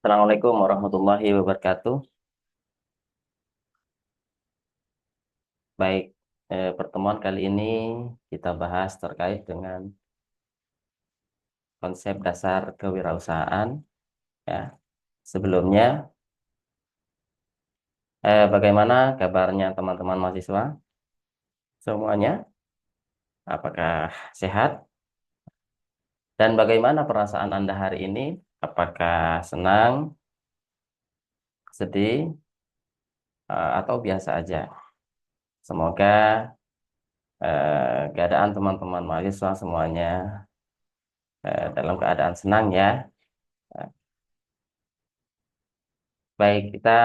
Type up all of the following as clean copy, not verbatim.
Assalamualaikum warahmatullahi wabarakatuh. Baik, pertemuan kali ini kita bahas terkait dengan konsep dasar kewirausahaan. Ya, sebelumnya, bagaimana kabarnya teman-teman mahasiswa semuanya? Apakah sehat? Dan bagaimana perasaan Anda hari ini? Apakah senang, sedih, atau biasa aja? Semoga keadaan teman-teman mahasiswa semuanya dalam keadaan senang ya. Baik, kita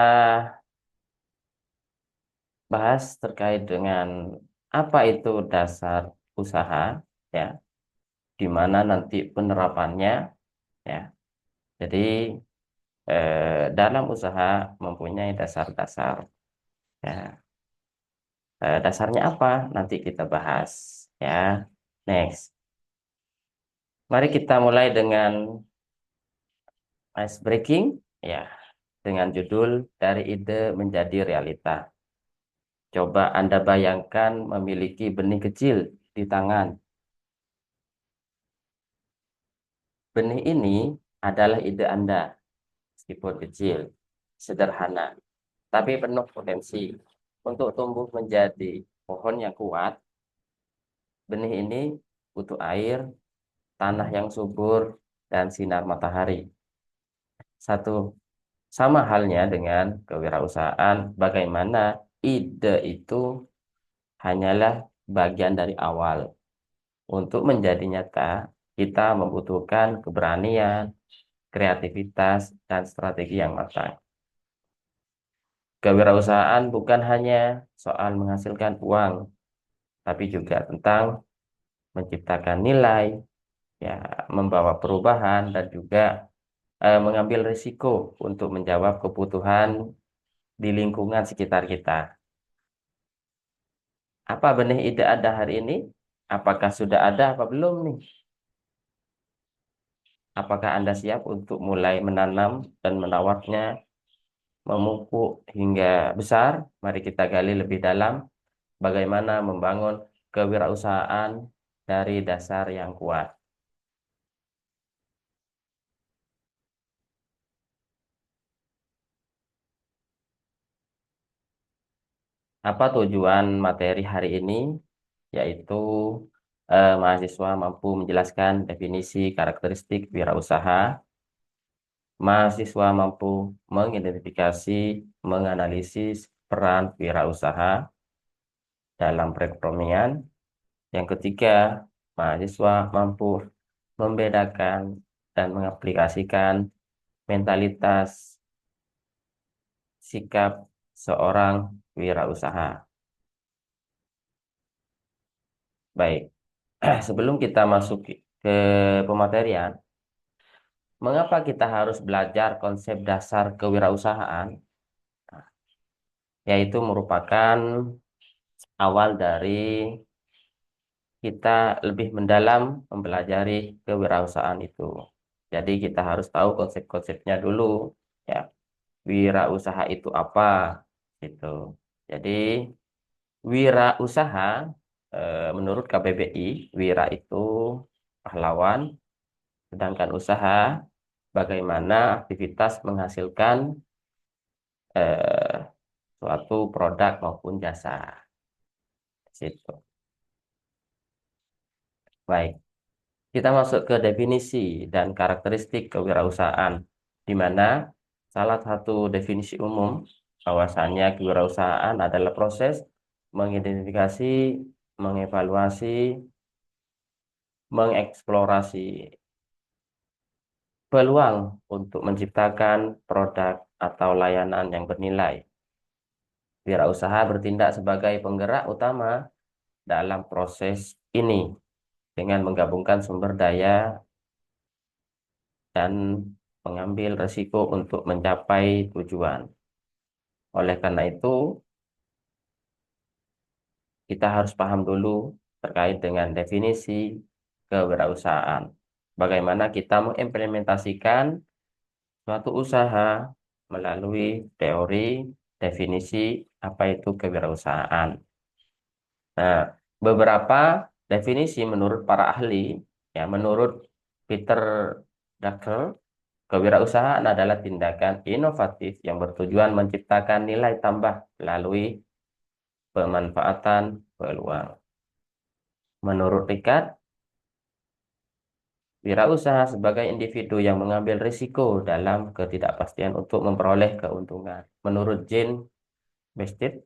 bahas terkait dengan apa itu dasar usaha, ya, di mana nanti penerapannya, ya. Jadi dalam usaha mempunyai dasar-dasar, ya. Dasarnya apa? Nanti kita bahas, ya. Next, mari kita mulai dengan ice breaking, ya, dengan judul dari ide menjadi realita. Coba Anda bayangkan memiliki benih kecil di tangan. Benih ini adalah ide Anda, meskipun kecil, sederhana, tapi penuh potensi untuk tumbuh menjadi pohon yang kuat. Benih ini butuh air, tanah yang subur, dan sinar matahari. Satu, sama halnya dengan kewirausahaan, bagaimana ide itu hanyalah bagian dari awal. Untuk menjadi nyata, kita membutuhkan keberanian, kreativitas, dan strategi yang matang. Kewirausahaan bukan hanya soal menghasilkan uang, tapi juga tentang menciptakan nilai, ya, membawa perubahan, dan juga mengambil risiko untuk menjawab kebutuhan di lingkungan sekitar kita. Apa benih ide Anda hari ini? Apakah sudah ada apa belum nih? Apakah Anda siap untuk mulai menanam dan menawarnya memupuk hingga besar? Mari kita gali lebih dalam bagaimana membangun kewirausahaan dari dasar yang kuat. Apa tujuan materi hari ini? Yaitu mahasiswa mampu menjelaskan definisi karakteristik wirausaha, mahasiswa mampu mengidentifikasi, menganalisis peran wirausaha dalam perekonomian. Yang ketiga, mahasiswa mampu membedakan dan mengaplikasikan mentalitas sikap seorang wirausaha. Baik, sebelum kita masuk ke pematerian, mengapa kita harus belajar konsep dasar kewirausahaan? Yaitu merupakan awal dari kita lebih mendalam mempelajari kewirausahaan itu. Jadi kita harus tahu konsep-konsepnya dulu, ya. Wirausaha itu apa? Gitu. Jadi wirausaha menurut KBBI, wira itu pahlawan, sedangkan usaha bagaimana aktivitas menghasilkan eh, suatu produk maupun jasa. Situ. Baik, kita masuk ke definisi dan karakteristik kewirausahaan, di mana salah satu definisi umum bahwasannya kewirausahaan adalah proses mengidentifikasi, mengevaluasi, mengeksplorasi peluang untuk menciptakan produk atau layanan yang bernilai. Wirausaha bertindak sebagai penggerak utama dalam proses ini dengan menggabungkan sumber daya dan mengambil resiko untuk mencapai tujuan. Oleh karena itu, kita harus paham dulu terkait dengan definisi kewirausahaan. Bagaimana kita mengimplementasikan suatu usaha melalui teori definisi apa itu kewirausahaan. Nah, beberapa definisi menurut para ahli, ya menurut Peter Drucker, kewirausahaan adalah tindakan inovatif yang bertujuan menciptakan nilai tambah melalui pemanfaatan peluang. Menurut Ricard, wirausaha sebagai individu yang mengambil risiko dalam ketidakpastian untuk memperoleh keuntungan. Menurut Jane Bastid,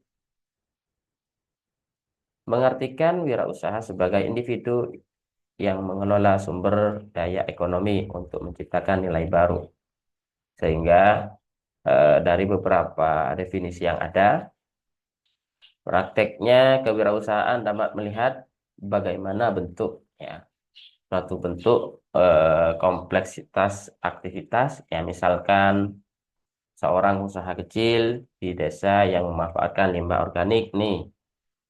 mengartikan wirausaha sebagai individu yang mengelola sumber daya ekonomi untuk menciptakan nilai baru. Sehingga dari beberapa definisi yang ada, prakteknya kewirausahaan dapat melihat bagaimana bentuk ya suatu bentuk kompleksitas aktivitas ya misalkan seorang usaha kecil di desa yang memanfaatkan limbah organik nih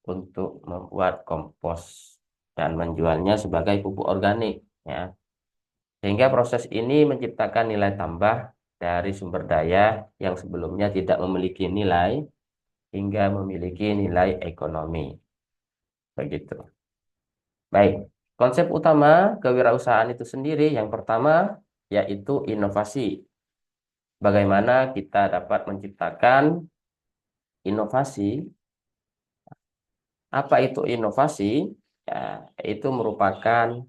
untuk membuat kompos dan menjualnya sebagai pupuk organik ya. Sehingga proses ini menciptakan nilai tambah dari sumber daya yang sebelumnya tidak memiliki nilai hingga memiliki nilai ekonomi. Begitu. Baik, konsep utama kewirausahaan itu sendiri yang pertama yaitu inovasi. Bagaimana kita dapat menciptakan inovasi? Apa itu inovasi? Ya, itu merupakan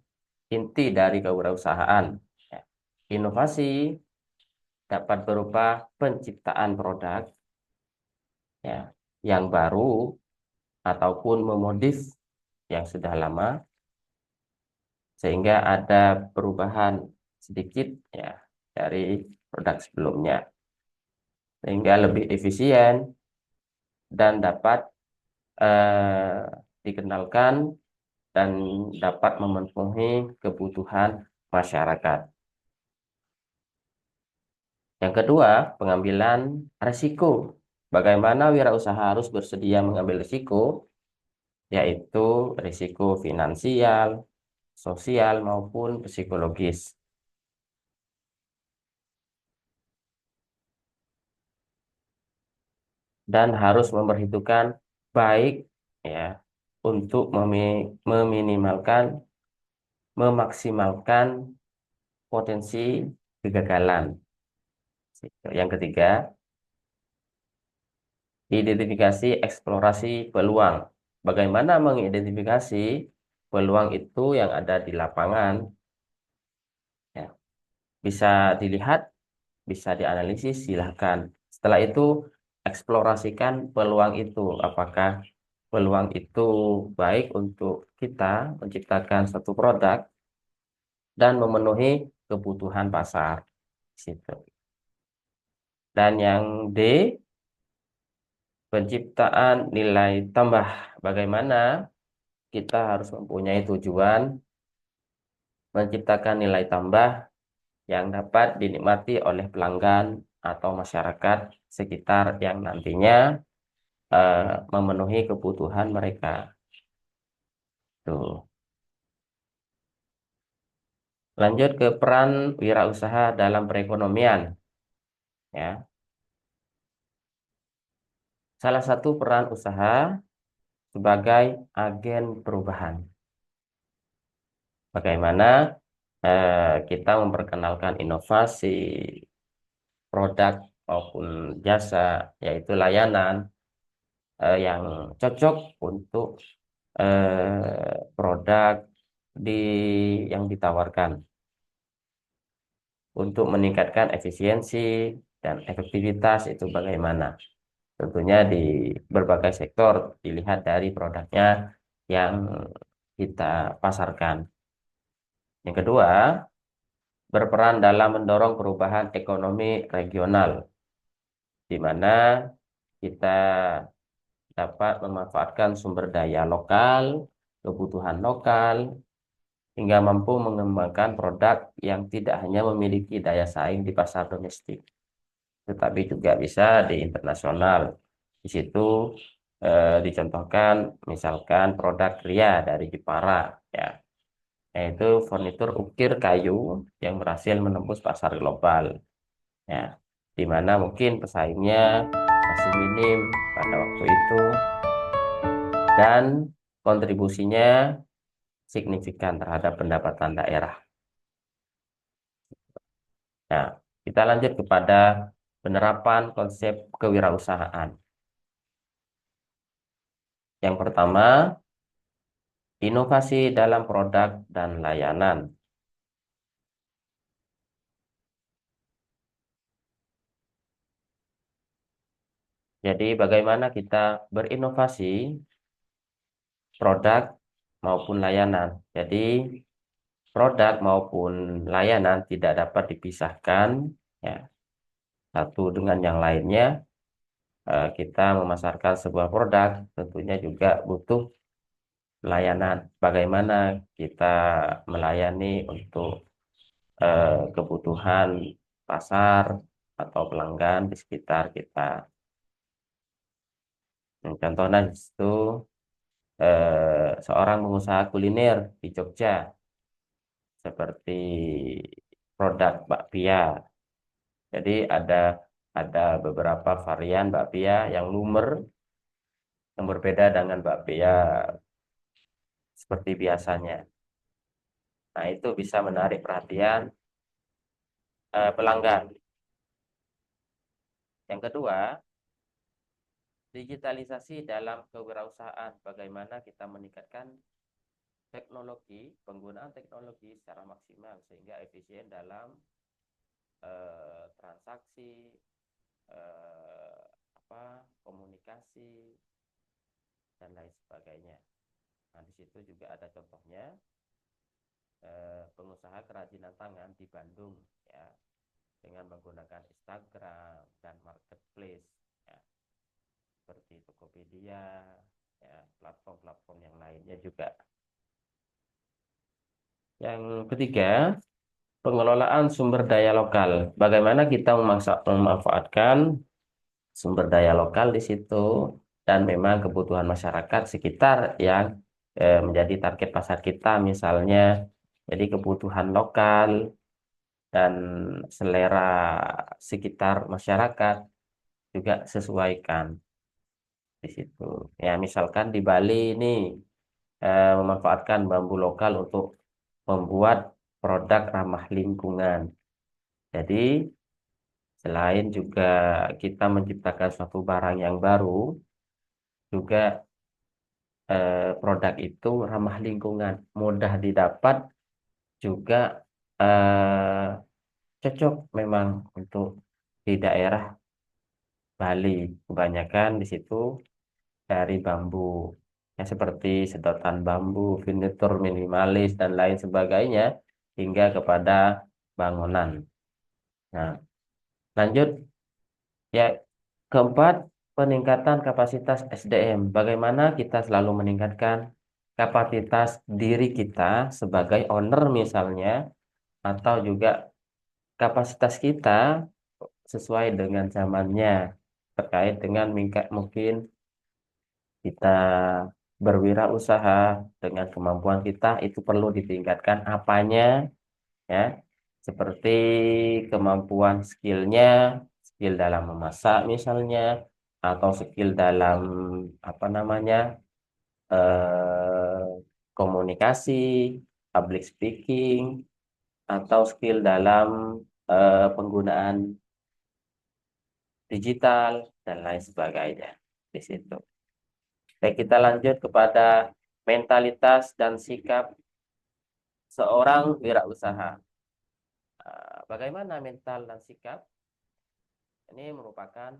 inti dari kewirausahaan. Ya. Inovasi dapat berupa penciptaan produk ya yang baru ataupun memodif yang sudah lama sehingga ada perubahan sedikit ya dari produk sebelumnya sehingga lebih efisien dan dapat eh, dikenalkan dan dapat memenuhi kebutuhan masyarakat. Yang kedua, pengambilan risiko. Bagaimana wirausaha harus bersedia mengambil risiko, yaitu risiko finansial, sosial maupun psikologis. Dan harus memperhitungkan baik ya untuk meminimalkan, memaksimalkan potensi kegagalan. Yang ketiga, identifikasi eksplorasi peluang. Bagaimana mengidentifikasi peluang itu yang ada di lapangan? Ya, bisa dilihat, bisa dianalisis, silahkan. Setelah itu, eksplorasikan peluang itu. Apakah peluang itu baik untuk kita menciptakan satu produk dan memenuhi kebutuhan pasar. Situ. Dan yang D, penciptaan nilai tambah. Bagaimana kita harus mempunyai tujuan menciptakan nilai tambah yang dapat dinikmati oleh pelanggan atau masyarakat sekitar yang nantinya memenuhi kebutuhan mereka. Tuh. Lanjut ke peran wirausaha dalam perekonomian. Ya, salah satu peran usaha sebagai agen perubahan. Bagaimana kita memperkenalkan inovasi, produk maupun jasa, yaitu layanan yang cocok untuk produk di yang ditawarkan untuk meningkatkan efisiensi dan efektivitas itu bagaimana. Tentunya di berbagai sektor dilihat dari produknya yang kita pasarkan. Yang kedua, berperan dalam mendorong perubahan ekonomi regional, di mana kita dapat memanfaatkan sumber daya lokal, kebutuhan lokal, hingga mampu mengembangkan produk yang tidak hanya memiliki daya saing di pasar domestik, tetapi juga bisa di internasional. Di situ dicontohkan misalkan produk Ria dari Jepara, ya, yaitu furnitur ukir kayu yang berhasil menembus pasar global. Ya, di mana mungkin pesaingnya masih minim pada waktu itu dan kontribusinya signifikan terhadap pendapatan daerah. Nah, kita lanjut kepada penerapan konsep kewirausahaan. Yang pertama, inovasi dalam produk dan layanan. Jadi, bagaimana kita berinovasi produk maupun layanan. Jadi, produk maupun layanan tidak dapat dipisahkan, ya, satu dengan yang lainnya. Kita memasarkan sebuah produk, tentunya juga butuh layanan. Bagaimana kita melayani untuk kebutuhan pasar atau pelanggan di sekitar kita. Contohnya itu seorang pengusaha kuliner di Jogja seperti produk bakpia. Jadi ada beberapa varian bakpia yang lumer yang berbeda dengan bakpia seperti biasanya. Nah, itu bisa menarik perhatian pelanggan. Yang kedua, digitalisasi dalam kewirausahaan. Bagaimana kita meningkatkan penggunaan teknologi secara maksimal sehingga efisien dalam transaksi, eh, komunikasi dan lain sebagainya. Nah, di situ juga ada contohnya pengusaha kerajinan tangan di Bandung, ya, dengan menggunakan Instagram dan marketplace, ya, seperti Tokopedia, ya, platform-platform yang lainnya juga. Yang ketiga, pengelolaan sumber daya lokal. Bagaimana kita memanfaatkan sumber daya lokal di situ dan memang kebutuhan masyarakat sekitar yang menjadi target pasar kita, misalnya jadi kebutuhan lokal dan selera sekitar masyarakat juga sesuaikan di situ. Ya, misalkan di Bali ini memanfaatkan bambu lokal untuk membuat produk ramah lingkungan. Jadi, selain juga kita menciptakan suatu barang yang baru, juga produk itu ramah lingkungan, mudah didapat, juga eh, cocok memang untuk di daerah Bali. Kebanyakan di situ dari bambu, ya, seperti sedotan bambu, furnitur minimalis, dan lain sebagainya, hingga kepada bangunan. Nah, lanjut. Ya, keempat, peningkatan kapasitas SDM. Bagaimana kita selalu meningkatkan kapasitas diri kita sebagai owner misalnya, atau juga kapasitas kita sesuai dengan zamannya, terkait dengan mungkin kita berwirausaha dengan kemampuan kita itu perlu ditingkatkan apanya, ya, seperti kemampuan skillnya, skill dalam memasak misalnya, atau skill dalam apa namanya eh, komunikasi, public speaking, atau skill dalam penggunaan digital dan lain sebagainya di situ. Baik, kita lanjut kepada mentalitas dan sikap seorang wirausaha. Bagaimana mental dan sikap? Ini merupakan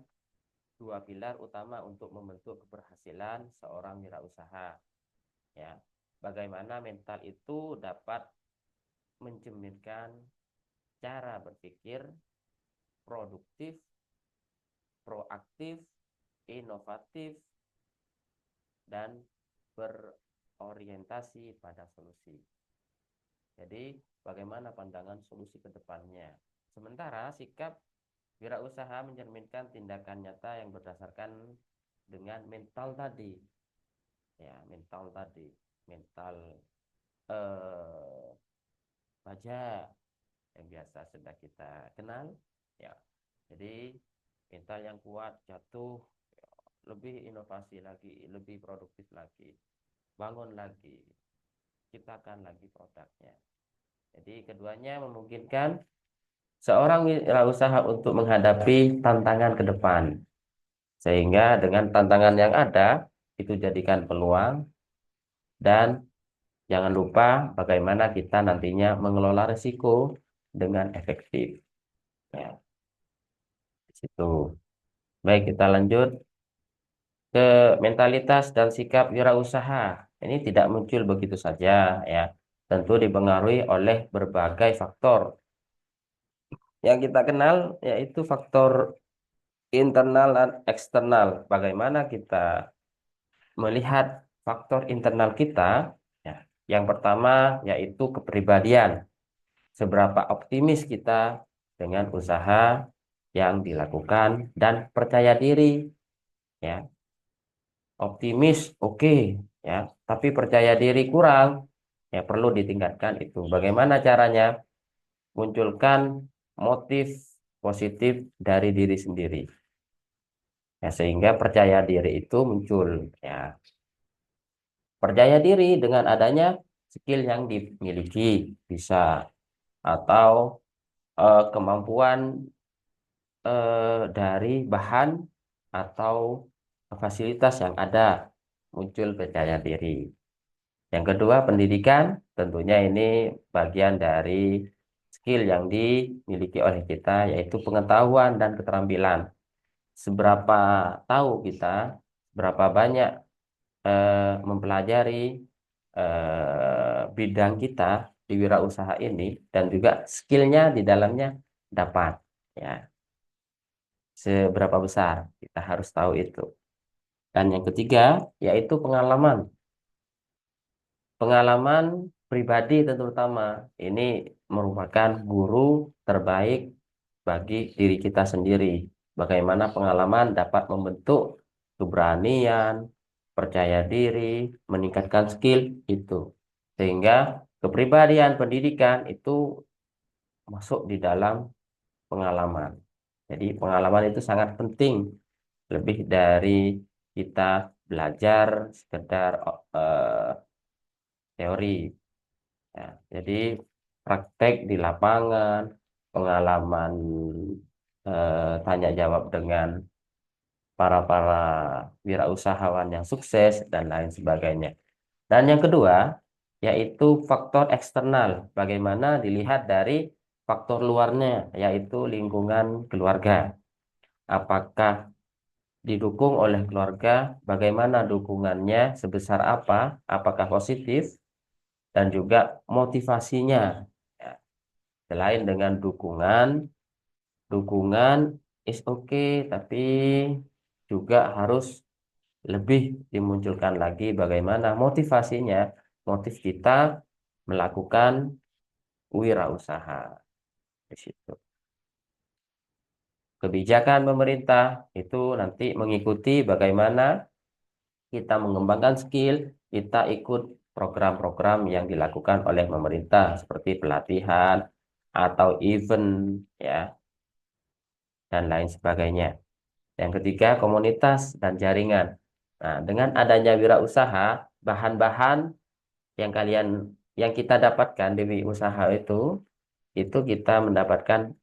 dua pilar utama untuk membentuk keberhasilan seorang wirausaha. Ya, bagaimana mental itu dapat mencerminkan cara berpikir produktif, proaktif, inovatif, dan berorientasi pada solusi. Jadi, bagaimana pandangan solusi ke depannya? Sementara sikap wirausaha mencerminkan tindakan nyata yang berdasarkan dengan mental tadi. Ya, mental tadi. Mental baja yang biasa sudah kita kenal. Ya, Jadi mental yang kuat, jatuh lebih inovasi lagi, lebih produktif lagi, bangun lagi, ciptakan lagi produknya. Jadi keduanya memungkinkan seorang wirausaha untuk menghadapi tantangan ke depan. Sehingga dengan tantangan yang ada, itu jadikan peluang dan jangan lupa bagaimana kita nantinya mengelola risiko dengan efektif. Ya, di situ. Baik, kita lanjut ke mentalitas dan sikap wirausaha. Ini tidak muncul begitu saja, ya. Tentu dipengaruhi oleh berbagai faktor. Yang kita kenal yaitu faktor internal dan eksternal. Bagaimana kita melihat faktor internal kita? Ya. Yang pertama yaitu kepribadian. Seberapa optimis kita dengan usaha yang dilakukan dan percaya diri, ya. Optimis, oke, ya, tapi percaya diri kurang, ya perlu ditingkatkan itu. Bagaimana caranya? Munculkan motif positif dari diri sendiri, ya, sehingga percaya diri itu muncul, ya. Percaya diri dengan adanya skill yang dimiliki, bisa, atau kemampuan dari bahan atau fasilitas yang ada, muncul percaya diri. Yang kedua, pendidikan. Tentunya ini bagian dari skill yang dimiliki oleh kita, yaitu pengetahuan dan keterampilan. Seberapa tahu kita, berapa banyak mempelajari bidang kita di wirausaha ini, dan juga skillnya di dalamnya dapat, ya, seberapa besar kita harus tahu itu. Dan yang ketiga, yaitu pengalaman. Pengalaman pribadi terutama ini merupakan guru terbaik bagi diri kita sendiri. Bagaimana pengalaman dapat membentuk keberanian, percaya diri, meningkatkan skill itu. Sehingga kepribadian pendidikan itu masuk di dalam pengalaman. Jadi pengalaman itu sangat penting, lebih dari kita belajar sekedar teori. Ya, jadi praktek di lapangan, pengalaman tanya jawab dengan para wirausahawan yang sukses dan lain sebagainya. Dan yang kedua, yaitu faktor eksternal. Bagaimana dilihat dari faktor luarnya, yaitu lingkungan keluarga. Apakah didukung oleh keluarga? Bagaimana dukungannya? Sebesar apa? Apakah positif? Dan juga motivasinya. Ya, selain dengan dukungan, dukungan is okay, tapi juga harus lebih dimunculkan lagi bagaimana motivasinya, motif kita melakukan wirausaha di situ. Kebijakan pemerintah itu nanti mengikuti bagaimana kita mengembangkan skill, kita ikut program-program yang dilakukan oleh pemerintah seperti pelatihan atau event, ya, dan lain sebagainya. Yang ketiga, komunitas dan jaringan. Nah, dengan adanya wirausaha, bahan-bahan yang yang kita dapatkan di usaha itu kita mendapatkan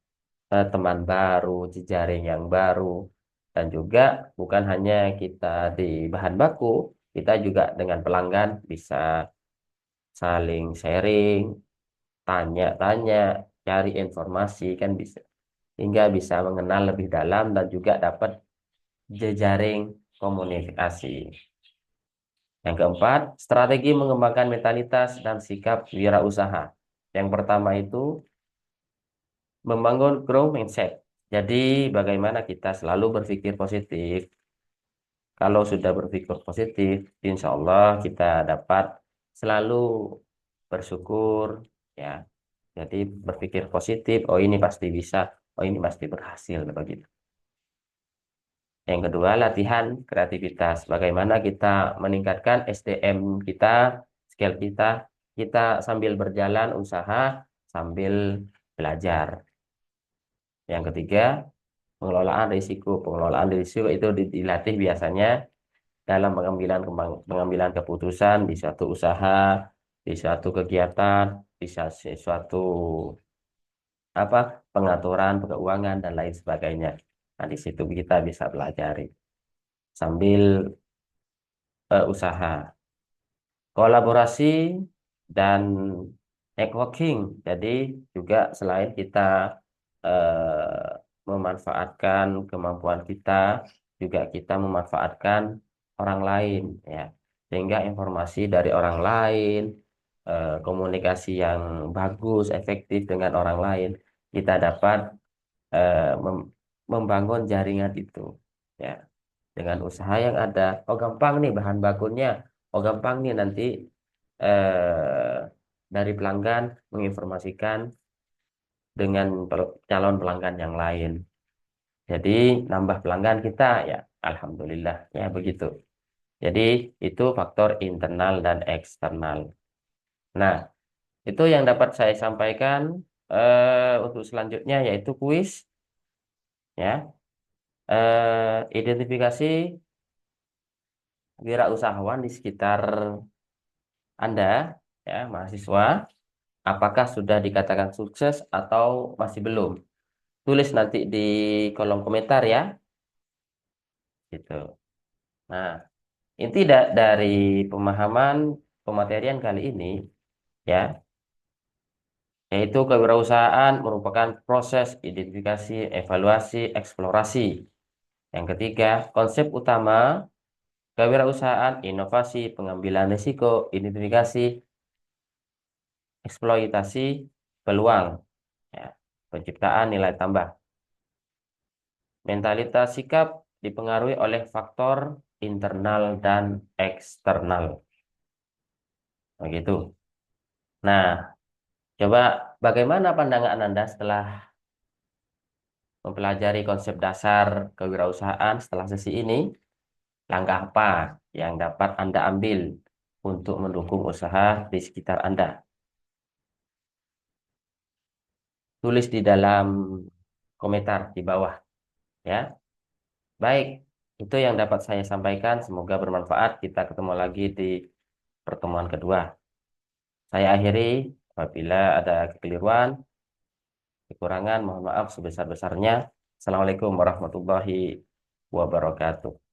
teman baru, jejaring yang baru, dan juga bukan hanya kita di bahan baku, kita juga dengan pelanggan bisa saling sharing, tanya-tanya, cari informasi kan bisa, hingga bisa mengenal lebih dalam dan juga dapat jejaring komunikasi. Yang keempat, strategi mengembangkan mentalitas dan sikap wirausaha. Yang pertama itu membangun growth mindset. Jadi bagaimana kita selalu berpikir positif. Kalau sudah berpikir positif, insya Allah kita dapat selalu bersyukur, ya. Jadi berpikir positif, oh ini pasti bisa, oh ini pasti berhasil, begitu. Yang kedua, latihan kreativitas. Bagaimana kita meningkatkan SDM kita, skill kita, kita sambil berjalan usaha, sambil belajar. Yang ketiga, Pengelolaan risiko. Pengelolaan risiko itu dilatih biasanya dalam pengambilan keputusan di suatu usaha, di suatu kegiatan, suatu apa pengaturan keuangan dan lain sebagainya. Nah, di situ kita bisa pelajari sambil usaha, kolaborasi dan networking. Jadi juga selain kita memanfaatkan kemampuan kita, juga kita memanfaatkan orang lain, ya, sehingga informasi dari orang lain, komunikasi yang bagus, efektif dengan orang lain, kita dapat membangun jaringan itu, ya, dengan usaha yang ada. Oh gampang nih bahan bakunya, oh gampang nih nanti eh, dari pelanggan menginformasikan dengan calon pelanggan yang lain. Jadi nambah pelanggan kita, ya alhamdulillah, ya begitu. Jadi itu faktor internal dan eksternal. Nah, itu yang dapat saya sampaikan untuk selanjutnya yaitu kuis, ya. Identifikasi wirausahawan di sekitar Anda, ya mahasiswa, apakah sudah dikatakan sukses atau masih belum? Tulis nanti di kolom komentar ya, gitu. Nah, inti dari pemahaman pematerian kali ini, ya, yaitu kewirausahaan merupakan proses identifikasi, evaluasi, eksplorasi. Yang ketiga, konsep utama kewirausahaan, inovasi, pengambilan risiko, identifikasi, eksploitasi peluang, ya, penciptaan nilai tambah. Mentalitas sikap dipengaruhi oleh faktor internal dan eksternal. Begitu. Nah, coba bagaimana pandangan Anda setelah mempelajari konsep dasar kewirausahaan setelah sesi ini? Langkah apa yang dapat Anda ambil untuk mendukung usaha di sekitar Anda? Tulis di dalam komentar di bawah, ya. Baik, itu yang dapat saya sampaikan. Semoga bermanfaat. Kita ketemu lagi di pertemuan kedua. Saya akhiri. Apabila ada kekeliruan, kekurangan, mohon maaf sebesar-besarnya. Assalamualaikum warahmatullahi wabarakatuh.